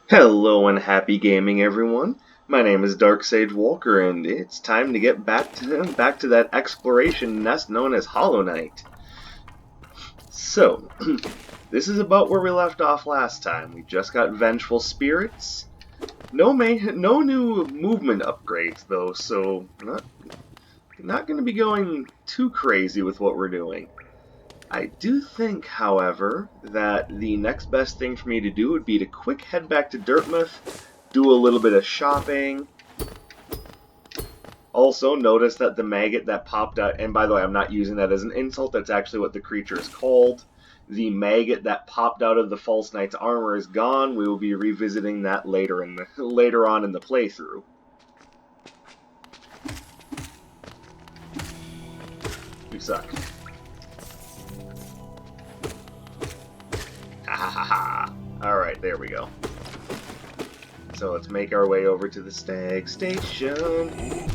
Hello and happy gaming, everyone. My name is Dark Sage Walker, and it's time to get back to that exploration nest known as Hollow Knight. So, this is about where we left off last time. We just got Vengeful Spirits. No new movement upgrades though, so not going to be going too crazy with what we're doing. I do think, however, that the next best thing for me to do would be to quick head back to Dirtmouth, do a little bit of shopping. Also, notice that the maggot that popped out, and by the way, I'm not using that as an insult, that's actually what the creature is called. The maggot that popped out of the False Knight's armor is gone. We will be revisiting that later on in the playthrough. You suck. Alright, there we go. So let's make our way over to the stag station.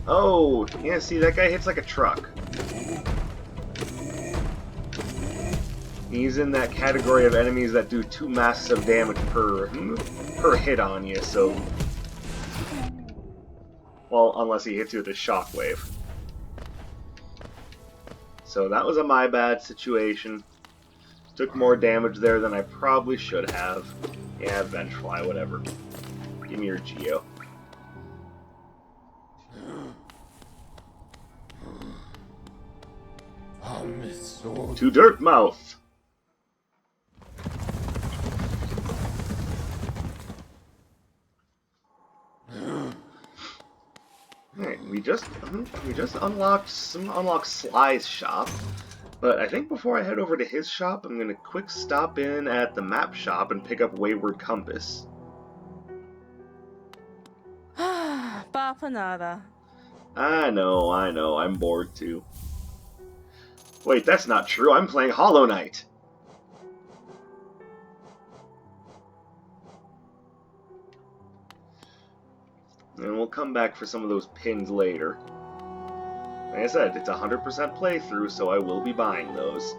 Oh, yeah, see, that guy hits like a truck. He's in that category of enemies that do 2 masks of damage per hit on you, so... Well, unless he hits you with a shockwave. So that was a my bad situation. Took more damage there than I probably should have. Yeah, Vengefly, whatever. Give me your Geo. To Dirtmouth! Alright, we just unlocked Sly's shop. But I think before I head over to his shop, I'm gonna quick stop in at the map shop and pick up Wayward Compass. Bapanada. I know, I'm bored too. Wait, that's not true, I'm playing Hollow Knight! And we'll come back for some of those pins later. Like I said, it's a 100% playthrough, so I will be buying those.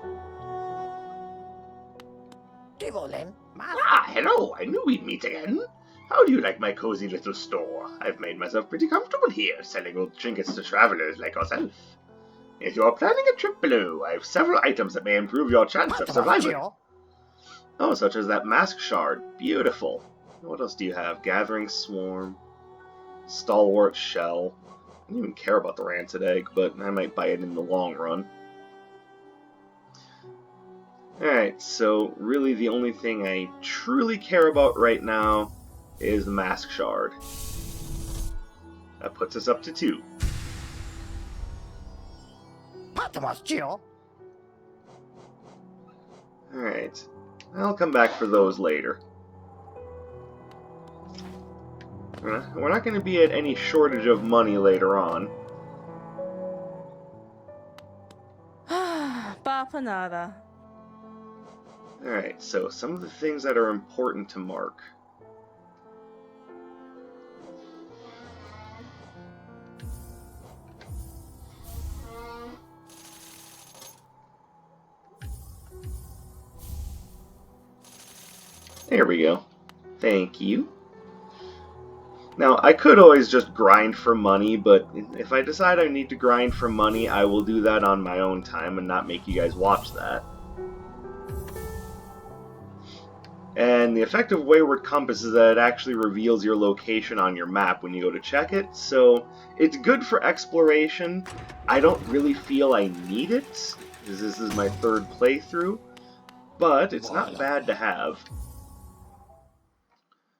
Ah, hello! I knew we'd meet again. How do you like my cozy little store? I've made myself pretty comfortable here, selling old trinkets to travelers like yourself. If you are planning a trip below, I have several items that may improve your chance of survival. Oh, such as that mask shard. Beautiful. What else do you have? Gathering Swarm. Stalwart Shell. I don't even care about the rancid egg, but I might buy it in the long run. Alright, so really the only thing I truly care about right now is the mask shard. That puts us up to 2. Alright, I'll come back for those later. We're not going to be at any shortage of money later on. Bapanada. Alright, so some of the things that are important to mark. There we go. Thank you. Now, I could always just grind for money, but if I decide I need to grind for money, I will do that on my own time and not make you guys watch that. And the effect of Wayward Compass is that it actually reveals your location on your map when you go to check it, so it's good for exploration. I don't really feel I need it, because this is my 3rd playthrough, but it's not bad to have.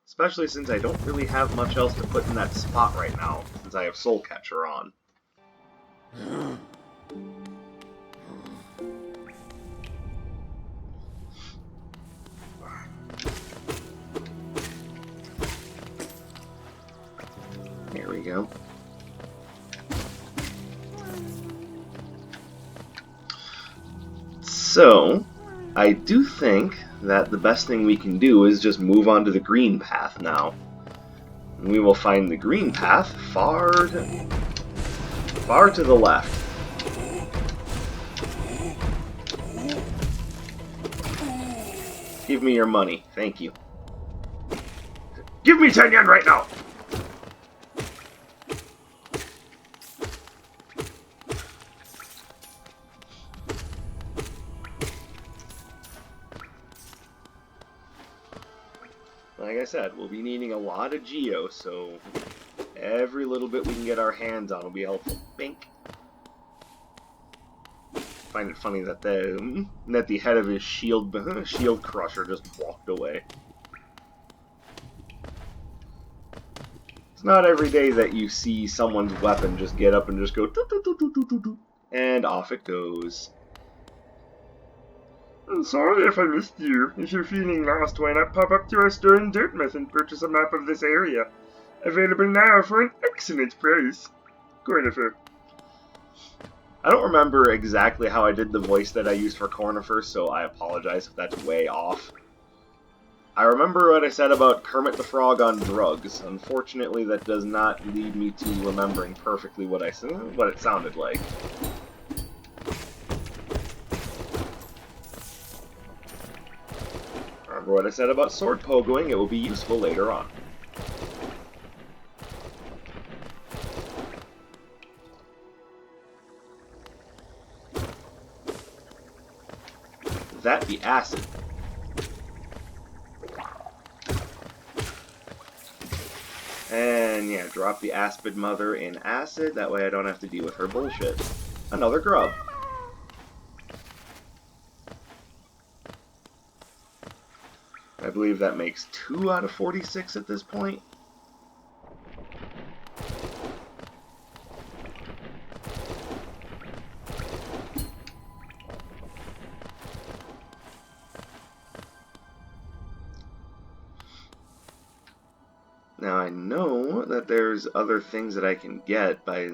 Especially since I don't really have much else to put in that spot right now, since I have Soul Catcher on. There we go. So, I do think that the best thing we can do is just move on to the Greenpath now. And we will find the Greenpath far to the left. Give me your money. Thank you. Give me 10 yen right now! Like I said, we'll be needing a lot of Geo, so every little bit we can get our hands on will be helpful. Bink. Find it funny that the head of his shield crusher just walked away. It's not every day that you see someone's weapon just get up and just go doo -doo -doo -doo -doo -doo -doo, and off it goes. I'm sorry if I missed you. If you're feeling lost, why not pop up to our store in Dirtmouth and purchase a map of this area? Available now for an excellent price. Cornifer. I don't remember exactly how I did the voice that I used for Cornifer, so I apologize if that's way off. I remember what I said about Kermit the Frog on drugs. Unfortunately, that does not lead me to remembering perfectly what it sounded like. Remember what I said about sword pogoing, it will be useful later on. That be acid. And yeah, drop the Aspid Mother in acid, that way I don't have to deal with her bullshit. Another grub. I believe that makes 2 out of 46 at this point. Now I know that there's other things that I can get by...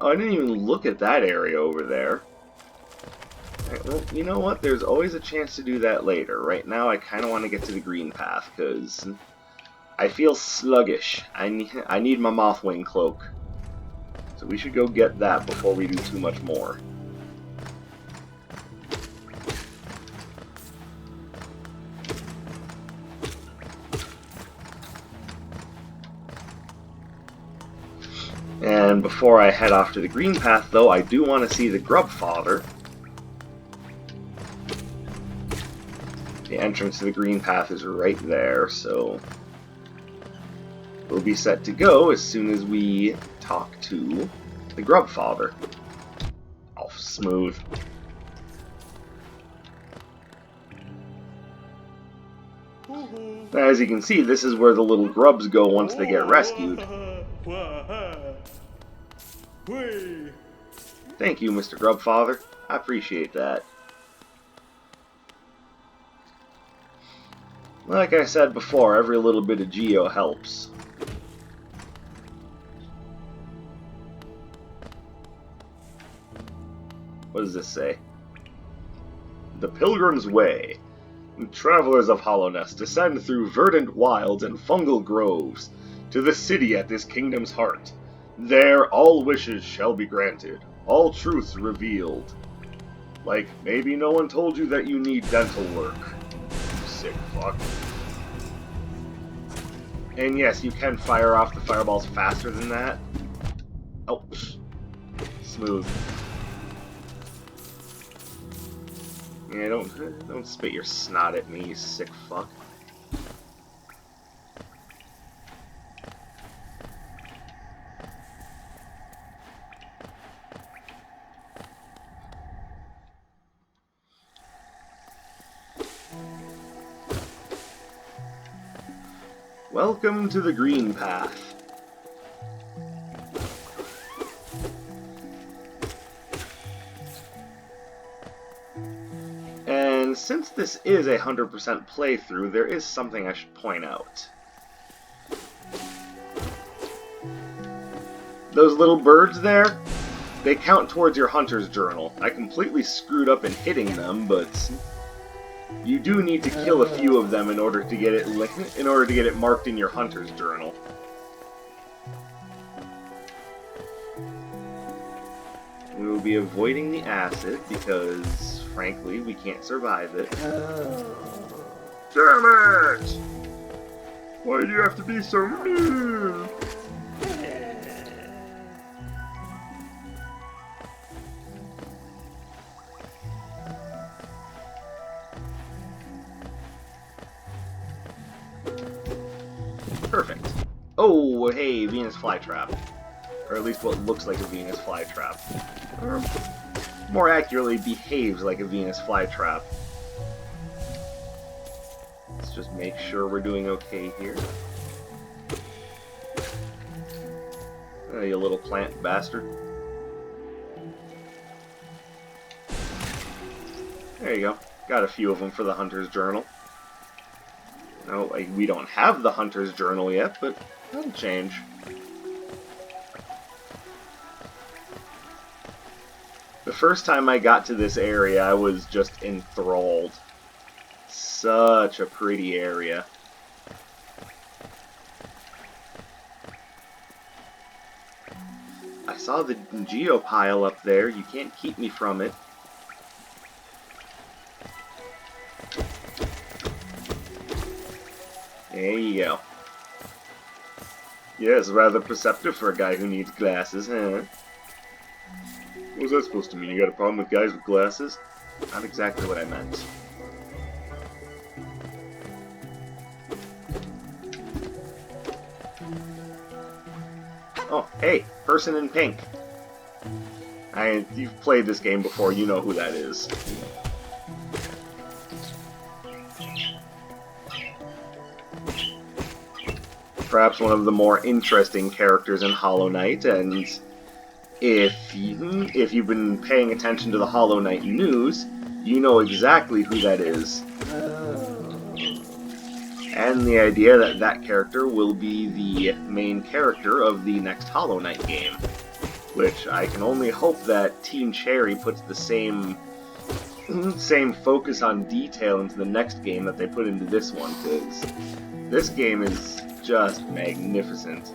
Oh, I didn't even look at that area over there. Right, well, you know what? There's always a chance to do that later. Right now, I kind of want to get to the Greenpath, because I feel sluggish. I need my Mothwing Cloak. So we should go get that before we do too much more. And before I head off to the Greenpath, though, I do want to see the Grub Father. The entrance to the Greenpath is right there, so we'll be set to go as soon as we talk to the Grub Father. Oh, smooth. As you can see, this is where the little grubs go once they get rescued. Thank you, Mr. Grub Father. I appreciate that. Like I said before, every little bit of Geo helps. What does this say? The Pilgrim's Way. Travelers of Hollowness descend through verdant wilds and fungal groves to the city at this kingdom's heart. There all wishes shall be granted, all truths revealed. Like, maybe no one told you that you need dental work. You sick fuck. And yes, you can fire off the fireballs faster than that. Oh, smooth. Yeah, don't spit your snot at me, you sick fuck. Welcome to the Greenpath. And since this is a 100% playthrough, there is something I should point out. Those little birds there, they count towards your hunter's journal. I completely screwed up in hitting them, but you do need to kill a few of them in order to get it marked in your hunter's journal. We will be avoiding the acid because, frankly, we can't survive it. Damn it! Why do you have to be so mean? Perfect. Oh, hey, Venus flytrap. Or at least what looks like a Venus flytrap. Or more accurately, behaves like a Venus flytrap. Let's just make sure we're doing okay here. Oh, you little plant bastard. There you go. Got a few of them for the Hunter's Journal. No, we don't have the Hunter's Journal yet, but that'll change. The first time I got to this area, I was just enthralled. Such a pretty area. I saw the geopile up there. You can't keep me from it. There you go. Yes, rather perceptive for a guy who needs glasses, huh? What was that supposed to mean? You got a problem with guys with glasses? Not exactly what I meant. Oh, hey, person in pink. You've played this game before, you know who that is. Perhaps one of the more interesting characters in Hollow Knight, and if you've been paying attention to the Hollow Knight news, you know exactly who that is. And the idea that that character will be the main character of the next Hollow Knight game. Which I can only hope that Team Cherry puts the same focus on detail into the next game that they put into this one, because this game is just magnificent.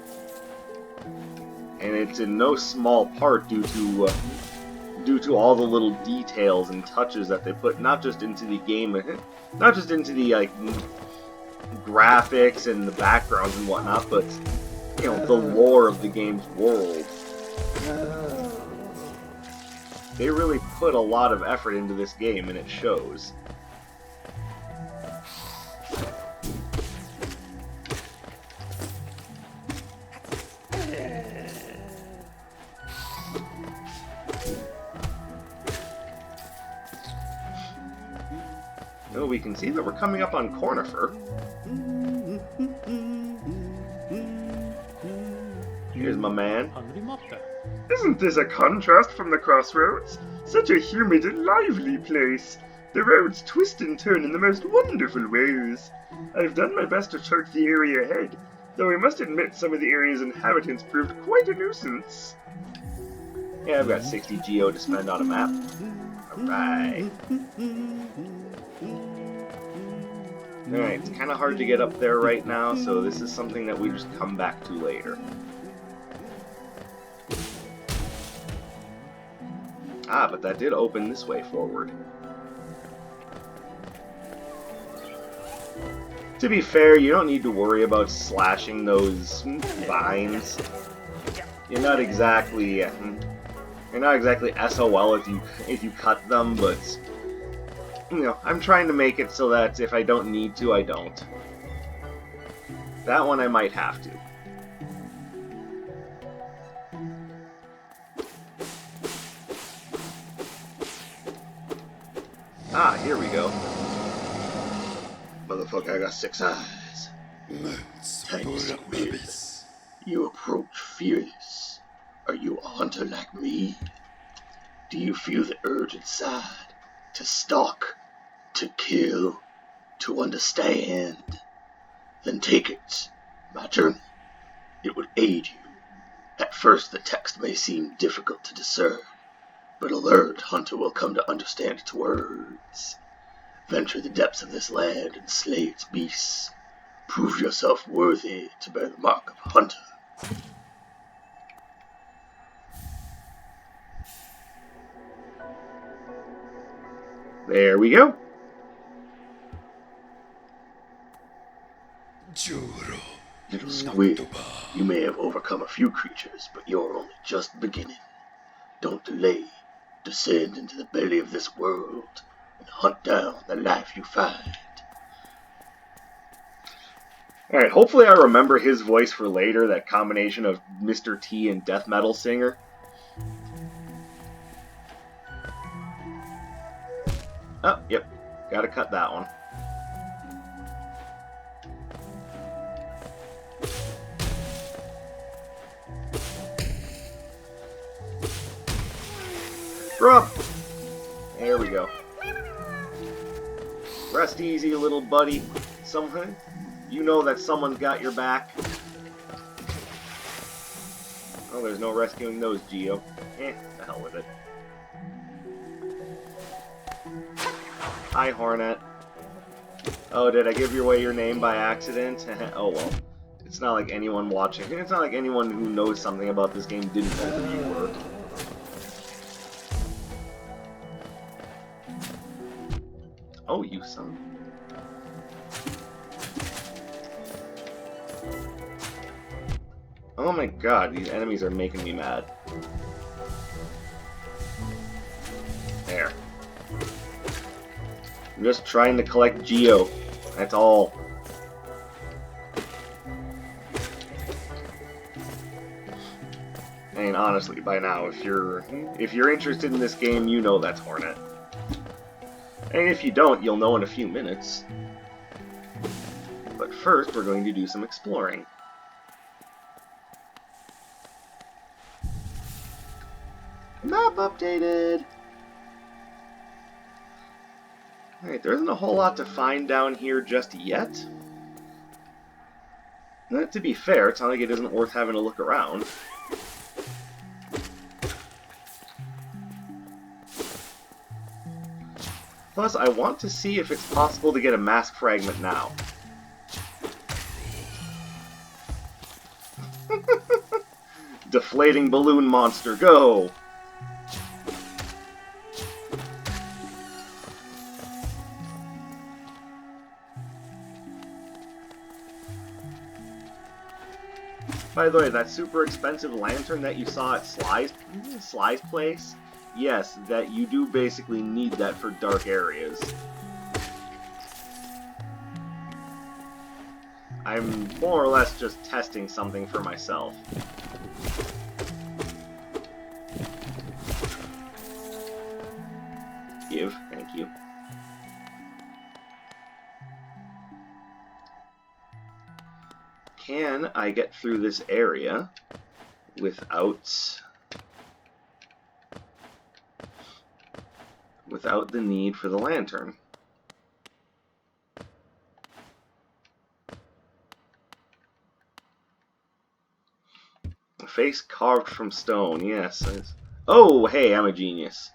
And it's in no small part due to all the little details and touches that they put, not just into the game, not just into the graphics and the backgrounds and whatnot, but the lore of the game's world. They really put a lot of effort into this game, and it shows. Oh, we can see that we're coming up on Cornifer. Here's my man. Isn't this a contrast from the crossroads? Such a humid and lively place. The roads twist and turn in the most wonderful ways. I've done my best to chart the area ahead, though I must admit some of the area's inhabitants proved quite a nuisance. Yeah, I've got 60 geo to spend on a map. Alright. Alright, it's kind of hard to get up there right now, so this is something that we just come back to later. Ah, but that did open this way forward. To be fair, you don't need to worry about slashing those vines. You're not exactly SOL if you cut them, but I'm trying to make it so that if I don't need to, I don't. That one I might have to. Ah, here we go. Motherfucker, I got 6 eyes. Thanks, Miss. You approach fearless. Are you a hunter like me? Do you feel the urge inside to stalk, to kill, to understand? Then take it, my journal. It would aid you. At first the text may seem difficult to discern, but a learned hunter will come to understand its words. Venture the depths of this land and slay its beasts. Prove yourself worthy to bear the mark of a hunter. There we go. Little squid, you may have overcome a few creatures, but you're only just beginning. Don't delay. Descend into the belly of this world and hunt down the life you find. Alright, hopefully I remember his voice for later, that combination of Mr. T and death metal singer. Oh, yep. Gotta cut that one. Drop! There we go. Rest easy, little buddy. Someone, you know that someone's got your back. Oh, there's no rescuing those, Geo. The hell with it. Hi, Hornet. Oh, did I give away your name by accident? Oh well. It's not like anyone watching. It's not like anyone who knows something about this game didn't know who you were. Oh, you son. Oh my god, these enemies are making me mad. There. I'm just trying to collect Geo. That's all. I mean, honestly, by now, if you're interested in this game, you know that's Hornet. And if you don't, you'll know in a few minutes. But first, we're going to do some exploring. Map updated! Alright, there isn't a whole lot to find down here just yet. To be fair, it's not like it isn't worth having a look around. Plus, I want to see if it's possible to get a mask fragment now. Deflating balloon monster, go! By the way, that super expensive lantern that you saw at Sly's place, yes, that you do basically need that for dark areas. I'm more or less just testing something for myself. Give, thank you. Can I get through this area without the need for the lantern? A face carved from stone, yes. Oh, hey, I'm a genius.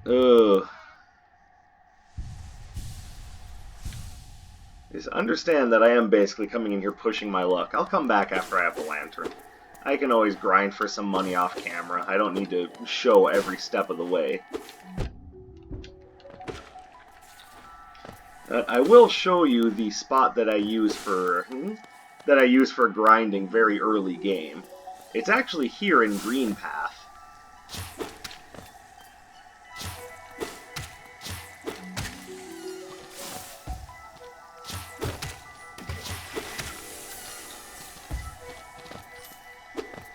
Ugh. Just understand that I am basically coming in here pushing my luck. I'll come back after I have the lantern. I can always grind for some money off camera. I don't need to show every step of the way. I will show you the spot that I use for grinding very early game. It's actually here in Greenpath.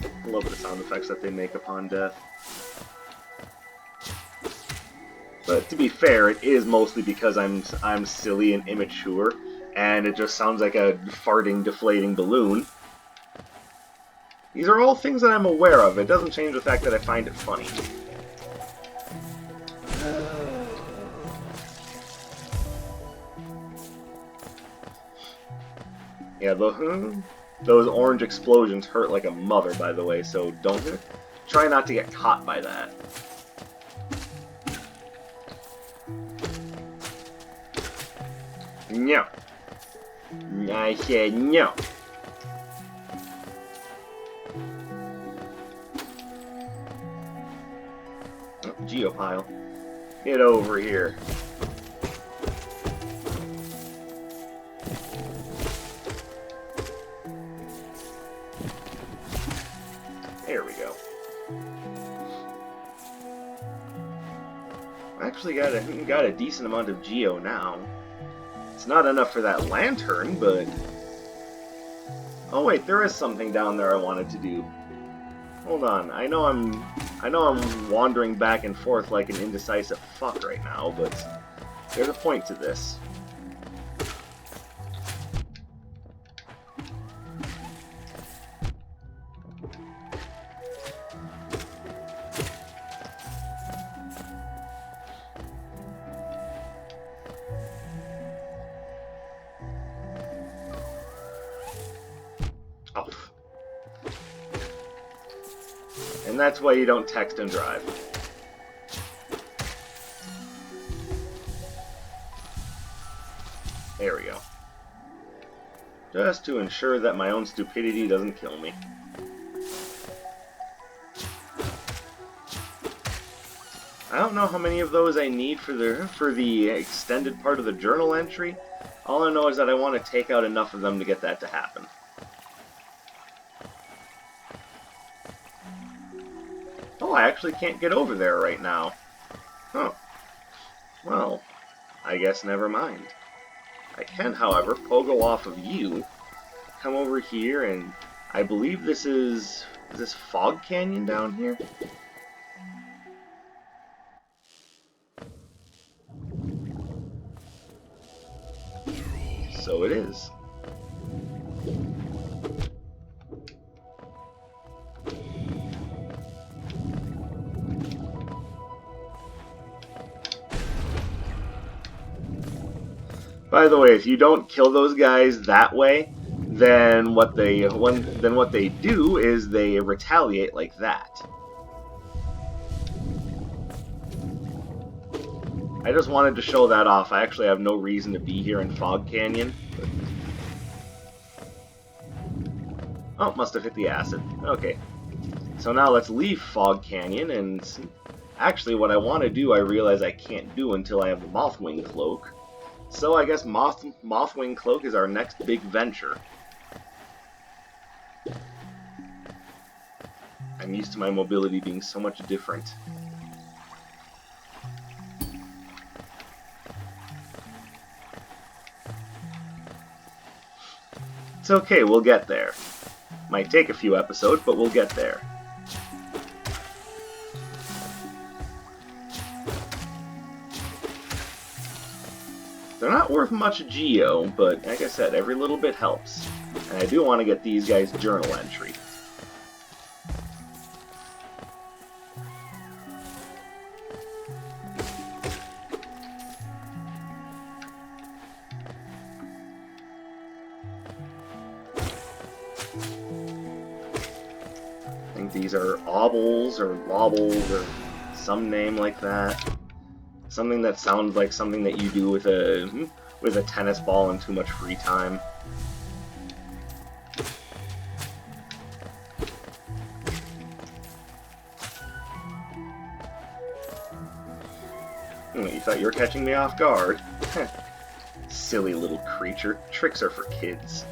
I love the sound effects that they make upon death. But to be fair, it is mostly because I'm silly and immature, and it just sounds like a farting, deflating balloon. These are all things that I'm aware of. It doesn't change the fact that I find it funny. Yeah, those orange explosions hurt like a mother, by the way, so try not to get caught by that. No. I said no. Geopile. Get over here. There we go. I actually got a decent amount of geo now. It's not enough for that lantern, but... Oh wait, there is something down there I wanted to do. Hold on, I know I'm wandering back and forth like an indecisive fuck right now, but there's a point to this. Oh. And that's why you don't text and drive. There we go. Just to ensure that my own stupidity doesn't kill me. I don't know how many of those I need for the extended part of the journal entry. All I know is that I want to take out enough of them to get that to happen. Oh, I actually can't get over there right now. Huh. Well, I guess never mind. I can, however, pogo off of you, come over here, and I believe this is this Fog Canyon down here? So it is. By the way, if you don't kill those guys that way, then what they do is they retaliate like that. I just wanted to show that off. I actually have no reason to be here in Fog Canyon. Oh, must have hit the acid. Okay. So now let's leave Fog Canyon, and actually what I want to do I realize I can't do until I have the Mothwing Cloak. So I guess Mothwing Cloak is our next big venture. I'm used to my mobility being so much different. It's okay, we'll get there. Might take a few episodes, but we'll get there. They're not worth much geo, but like I said, every little bit helps. And I do want to get these guys' journal entry. I think these are obbles or lobbles or some name like that. Something that sounds like something that you do with a tennis ball and too much free time. You thought you were catching me off guard? Silly little creature. Tricks are for kids.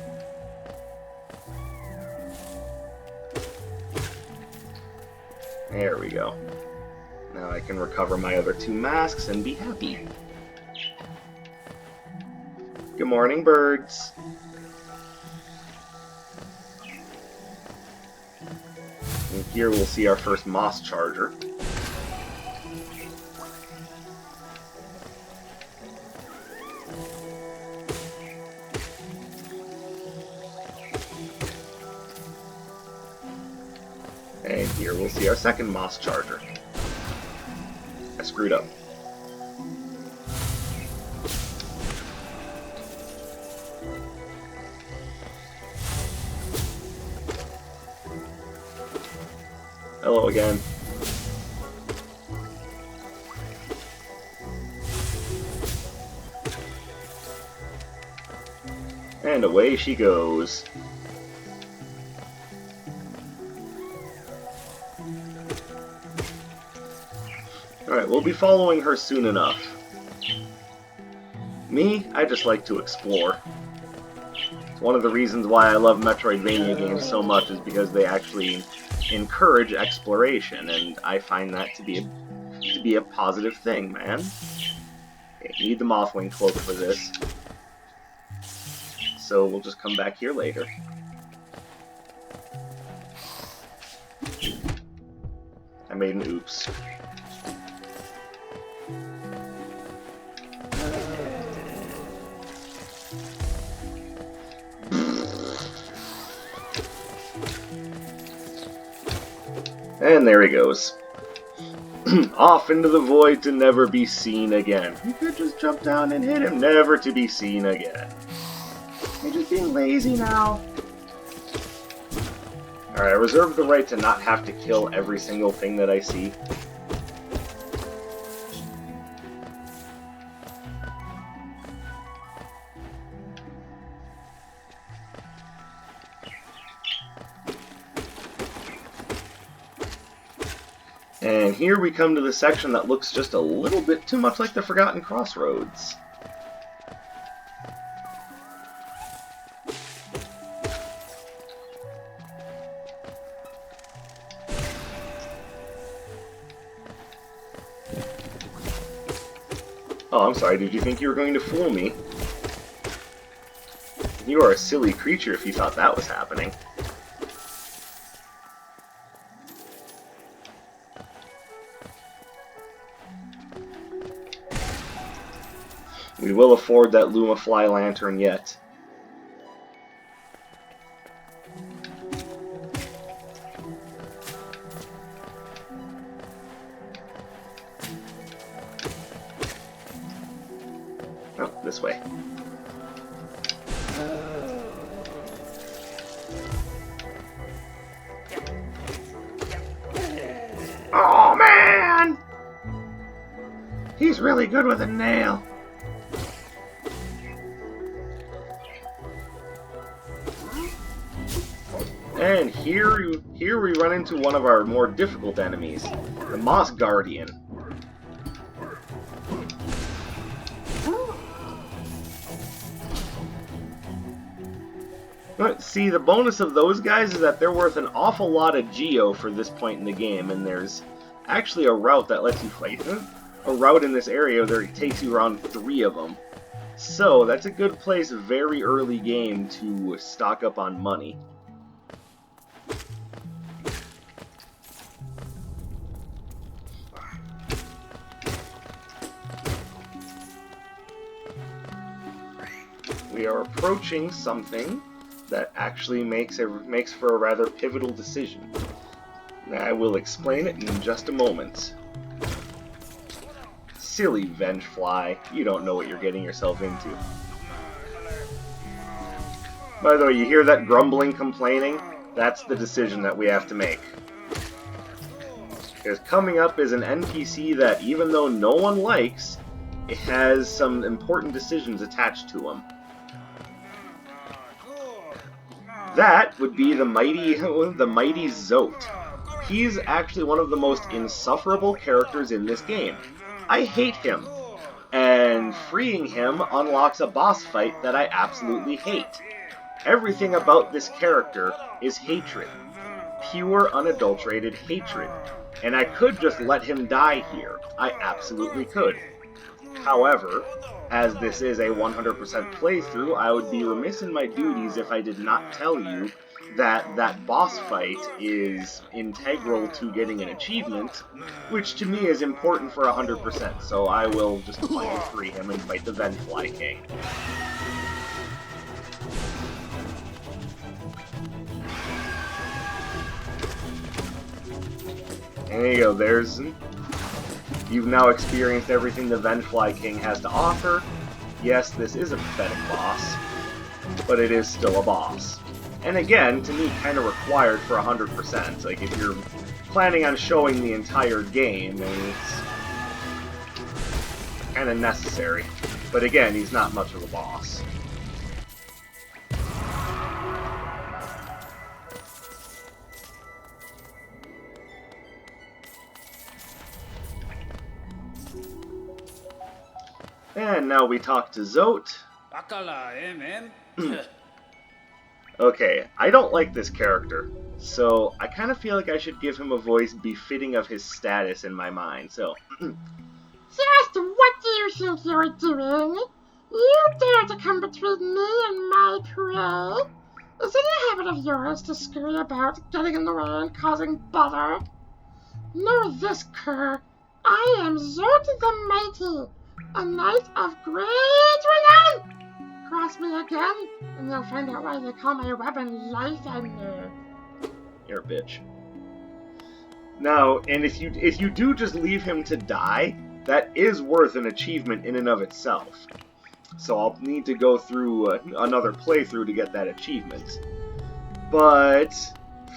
There we go. Now I can recover my other two masks and be happy. Good morning, birds. And here we'll see our first moss charger. And here we'll see our second moss charger. I screwed up. Hello again. And away she goes. Alright, we'll be following her soon enough. Me, I just like to explore. It's one of the reasons why I love Metroidvania games so much is because they actually encourage exploration, and I find that to be a positive thing, man. Okay, need the Mothwing cloak for this. So we'll just come back here later. I made an oops. And there he goes. Off into the void to never be seen again. You could just jump down and hit him, never to be seen again. You're just being lazy now. Alright, I reserve the right to not have to kill every single thing that I see. And here we come to the section that looks just a little bit too much like the Forgotten Crossroads. Oh, I'm sorry, did you think you were going to fool me? You are a silly creature if you thought that was happening. We will afford that Lumafly lantern yet. Oh, this way. Oh, man! He's really good with a nail. And here we run into one of our more difficult enemies, the Moss Guardian. But see, the bonus of those guys is that they're worth an awful lot of Geo for this point in the game, and there's actually a route that lets you fight them. A route in this area where it takes you around 3 of them. So, that's a good place very early game to stock up on money. We are approaching something that actually makes for a rather pivotal decision. I will explain it in just a moment. Silly Vengefly, you don't know what you're getting yourself into. By the way, you hear that grumbling, complaining? That's the decision that we have to make. Because coming up is an NPC that, even though no one likes, it has some important decisions attached to him. That would be the mighty Zote. He's actually one of the most insufferable characters in this game. I hate him, and freeing him unlocks a boss fight that I absolutely hate. Everything about this character is hatred. Pure, unadulterated hatred. And I could just let him die here. I absolutely could. However, as this is a 100% playthrough, I would be remiss in my duties if I did not tell you that that boss fight is integral to getting an achievement, which to me is important for 100%, so I will just finally free him and fight the Vengeful King. There you go, you've now experienced everything the Vengeful King has to offer. Yes, this is a pathetic boss, but it is still a boss. And again, to me, kind of required for 100%. Like, if you're planning on showing the entire game, it's kind of necessary. But again, he's not much of a boss. And now we talk to Zote. Akala, man? Okay, I don't like this character, so I kind of feel like I should give him a voice befitting of his status in my mind, so... Just what do you think you're doing? You dare to come between me and my prey? Is it a habit of yours to scurry about, getting in the way and causing bother? Know this, cur. I am Zod the Mighty, a knight of great renown. Cross me again, and you'll find out why they call my weapon Life Ender. You're a bitch. Now, and if you do just leave him to die, that is worth an achievement in and of itself. So I'll need to go through another playthrough to get that achievement. But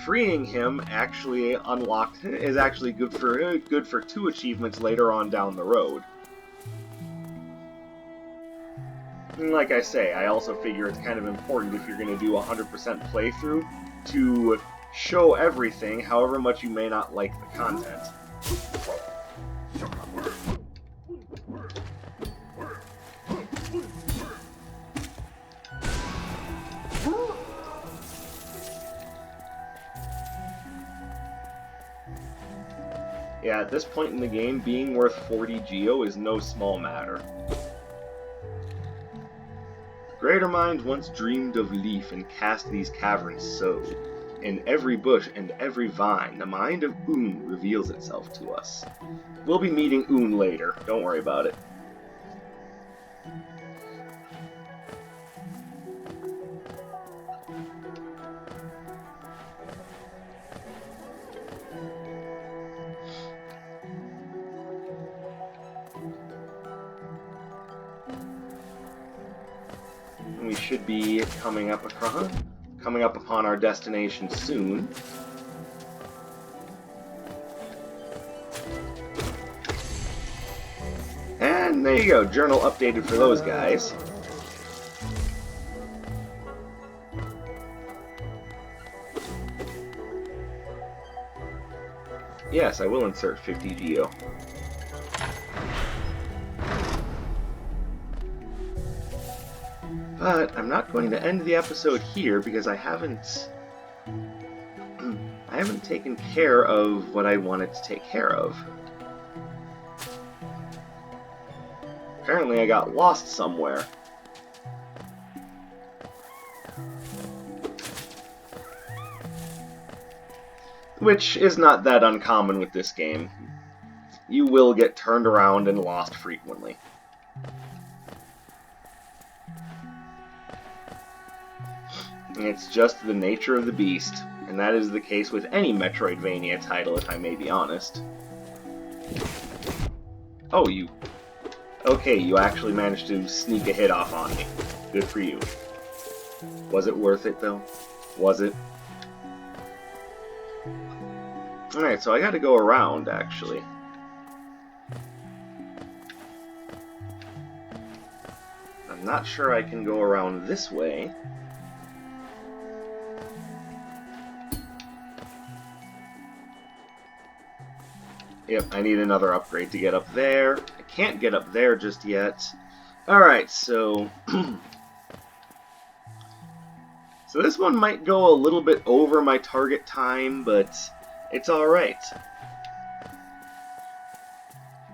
freeing him actually is actually good for 2 achievements later on down the road. And like I say, I also figure it's kind of important if you're going to do a 100% playthrough to show everything, however much you may not like the content. Yeah, at this point in the game, being worth 40 Geo is no small matter. Greater mind once dreamed of leaf and cast these caverns so. In every bush and every vine, the mind of Un reveals itself to us. We'll be meeting Un later, don't worry about it. We should be coming up upon our destination soon. And there you go, journal updated for those guys. Yes, I will insert 50 Geo. But I'm not going to end the episode here because I haven't taken care of what I wanted to take care of. Apparently I got lost somewhere. Which is not that uncommon with this game. You will get turned around and lost frequently. It's just the nature of the beast, and that is the case with any Metroidvania title, if I may be honest. Oh, you... Okay, you actually managed to sneak a hit off on me. Good for you. Was it worth it, though? Was it? Alright, so I gotta go around, actually. I'm not sure I can go around this way. Yep, I need another upgrade to get up there. I can't get up there just yet. Alright, so... so this one might go a little bit over my target time, but it's alright.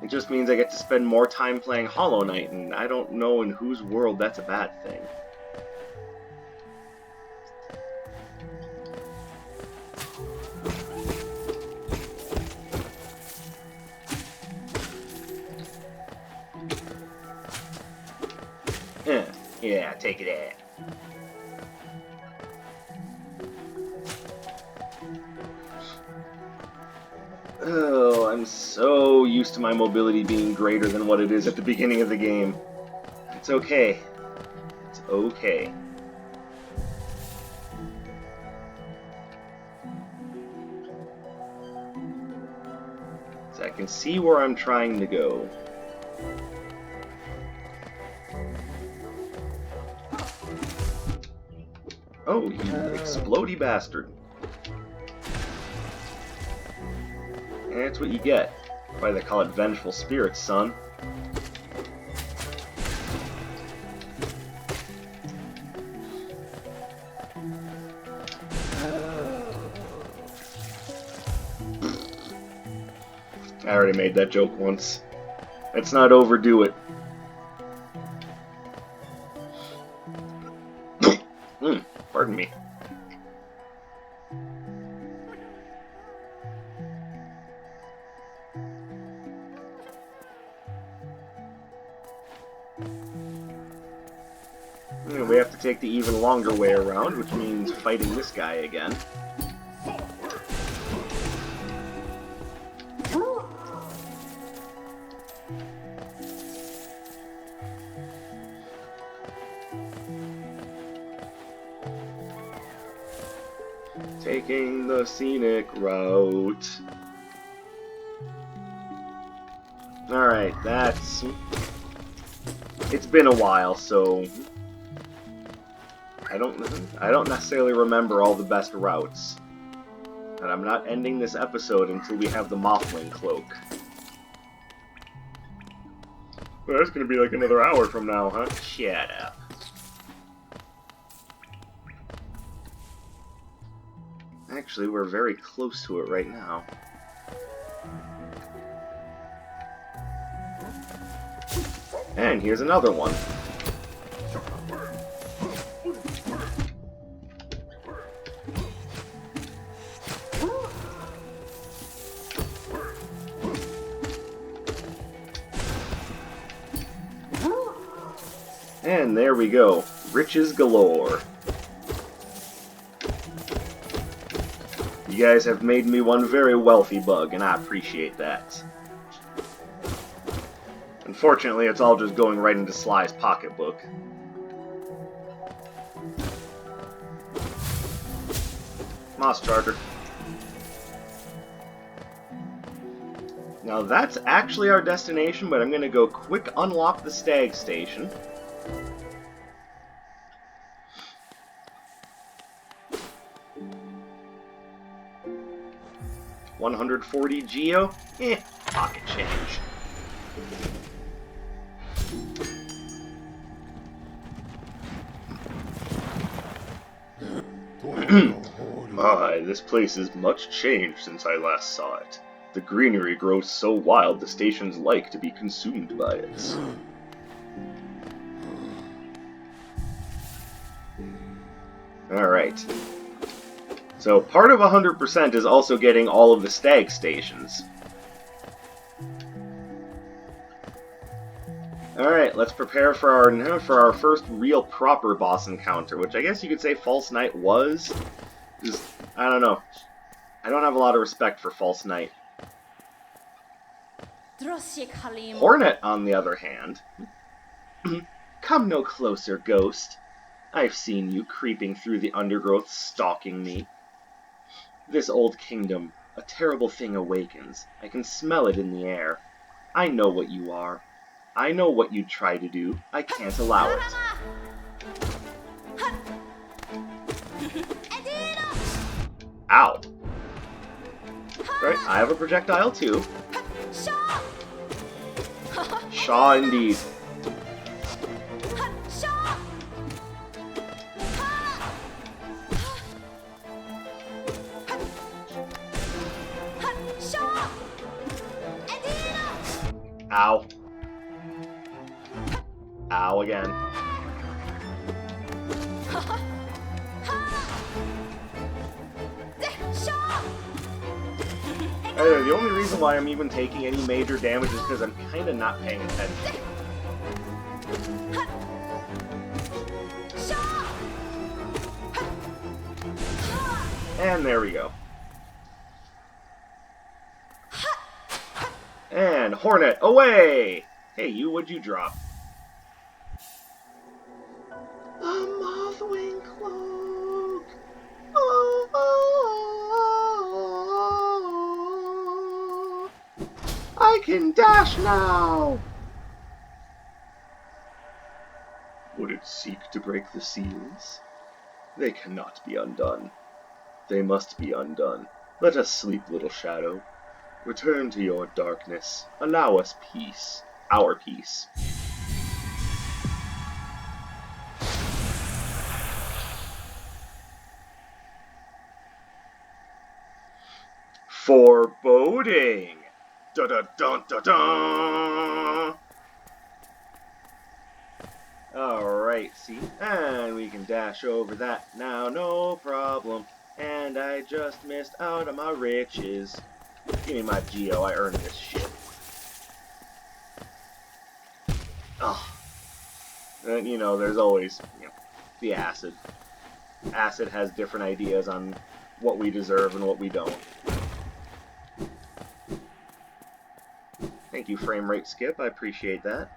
It just means I get to spend more time playing Hollow Knight, and I don't know in whose world that's a bad thing. Yeah, take it out. Oh, I'm so used to my mobility being greater than what it is at the beginning of the game. It's okay. It's okay. So I can see where I'm trying to go. Oh, you explodey bastard. And that's what you get. Why they call it Vengeful Spirits, son. I already made that joke once. Let's not overdo it. Pardon me. And we have to take the even longer way around, which means fighting this guy again. Taking the scenic route. Alright, that's... It's been a while, so... I don't necessarily remember all the best routes. And I'm not ending this episode until we have the Mothwing Cloak. Well, that's gonna be like another hour from now, huh? Shut up. Actually, we're very close to it right now. And here's another one. And there we go. Riches galore. You guys have made me one very wealthy bug, and I appreciate that. Unfortunately, it's all just going right into Sly's pocketbook. Moss Charger. Now that's actually our destination, but I'm going to go quick unlock the Stag Station. $140 Geo? Pocket change. My, this place is much changed since I last saw it. The greenery grows so wild the station's like to be consumed by it. Alright. So part of 100% is also getting all of the Stag Stations. Alright, let's prepare for our first real proper boss encounter, which I guess you could say False Knight was. Just, I don't know. I don't have a lot of respect for False Knight. Hornet, on the other hand. Come no closer, ghost. I've seen you creeping through the undergrowth, stalking me. This old kingdom, a terrible thing awakens. I can smell it in the air. I know what you are. I know what you'd try to do. I can't allow it. Ow. Right, I have a projectile too. Shaw indeed. Ow. Ow again. The only reason why I'm even taking any major damage is because I'm kind of not paying attention. And there we go. And Hornet, away! Hey, you, what'd you drop? A Mothwing Cloak! Oh, I can dash now! Would it seek to break the seals? They cannot be undone. They must be undone. Let us sleep, little shadow. Return to your darkness. Allow us peace. Our peace. Foreboding! Da da da da da. Alright, see? And we can dash over that now, no problem. And I just missed out on my riches. Give me my Geo, I earned this shit. Oh. And, you know, there's always, the acid. Acid has different ideas on what we deserve and what we don't. Thank you, frame rate skip, I appreciate that.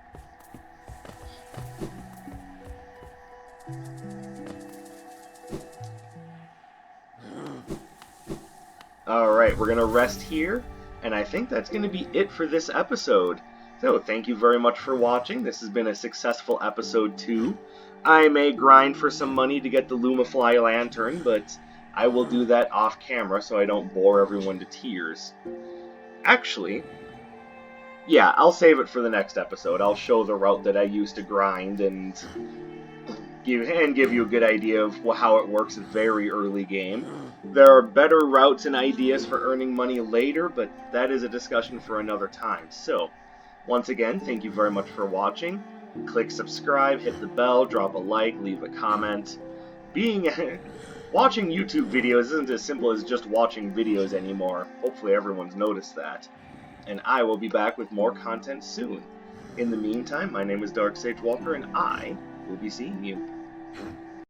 Alright, we're going to rest here, and I think that's going to be it for this episode. So, thank you very much for watching. This has been a successful episode 2. I may grind for some money to get the Lumafly Lantern, but I will do that off camera so I don't bore everyone to tears. Actually, yeah, I'll save it for the next episode. I'll show the route that I used to grind and give you a good idea of how it works very early game. There are better routes and ideas for earning money later, but that is a discussion for another time. So, once again, thank you very much for watching. Click subscribe, hit the bell, drop a like, leave a comment. Watching YouTube videos isn't as simple as just watching videos anymore. Hopefully everyone's noticed that. And I will be back with more content soon. In the meantime, my name is Dark Sage Walker, and I will be seeing you.